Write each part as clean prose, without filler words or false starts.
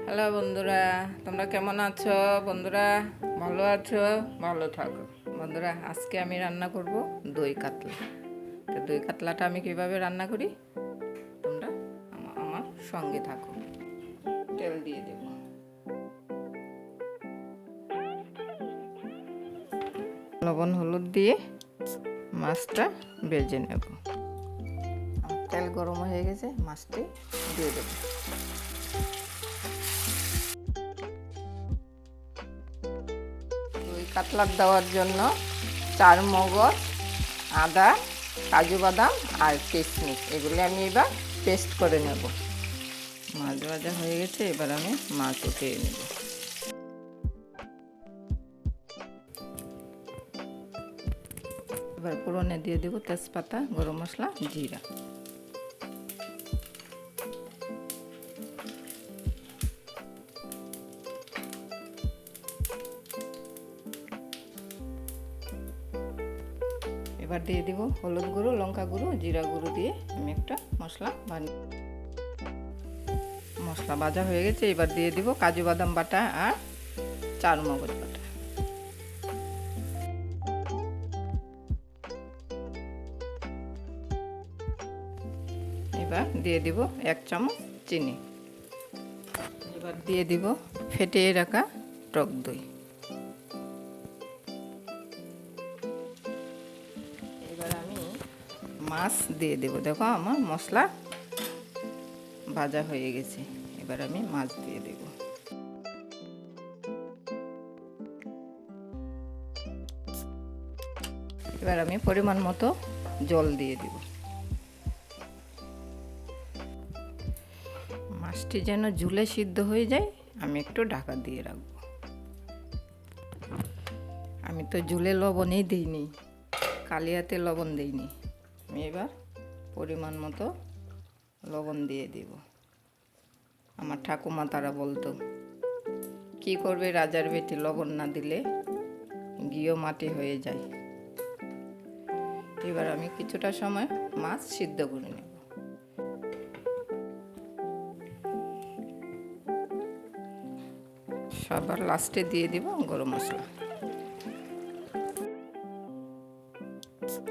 Hello বন্ধুরা, তোমরা কেমন আছো? বন্ধুরা ভালো আছো? ভালো থাকো। বন্ধুরা, আজকে আমি রান্না করব দই কাতলা। তো দই কাতলাটা আমি কিভাবে রান্না করি তোমরা আমার সঙ্গে থাকো। তেল দিয়ে দেব, লবণ হলুদ দিয়ে মাছটা ভেজে নেব। তেল গরম হয়ে গেছে, মাছটি দিয়ে দেব। কাতলা দেওয়ার জন্য চারমগজ, আদা, কাজু বাদাম আর কিশমিশ এগুলি আমি এবার পেস্ট করে নেব। মাছ ভাজা হয়ে গেছে, এবার আমি মাছ উঠিয়ে নেব। এবার ফোড়নে দিয়ে দেব তেজপাতা, গরম মশলা, জিরা। এবার দিয়ে দিব হলুদ গুঁড়ো, লঙ্কা গুঁড়ো, জিরা গুঁড়ো দিয়ে আমি একটা মশলা বানিয়ে। মশলা ভাজা হয়ে গেছে, এবার দিয়ে দিব কাজু বাদাম বাটা আর চারমগজ বাটা। এবার দিয়ে দিব 1 চামচ চিনি। এবার দিয়ে দিব ফেটিয়ে রাখা টক দই। এবার আমি মাছ দিয়ে দেব। দেখো আমার মশলা ভাজা হয়ে গেছে, এবার আমি মাছ দিয়ে দেব। এবার আমি পরিমাণ মতো জল দিয়ে দিব। মাছটি যেন ঝুলে সিদ্ধ হয়ে যায়, আমি একটু ঢাকা দিয়ে রাখব। আমি তো ঝুলে লবণই দিইনি, কালিয়াতে লবণ দিইনি। আমি এবার পরিমাণ মতো লবণ দিয়ে দিব। আমার ঠাকুমা তারা বলতো, কি করবে রাজার বেটি, লবণ না দিলে ঘিও মাটি হয়ে যায়। এবার আমি কিছুটা সময় মাছ সিদ্ধ করে নেব। সবার লাস্টে দিয়ে দিব গরম মশলা।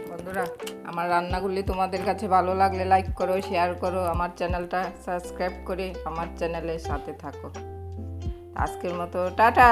বন্ধুরা, আমার রান্নাগুলি তোমাদের কাছে ভালো লাগলে লাইক করো, শেয়ার করো, আমার চ্যানেলটা সাবস্ক্রাইব করে আমার চ্যানেলের সাথে থাকো। আজকের মতো টাটা।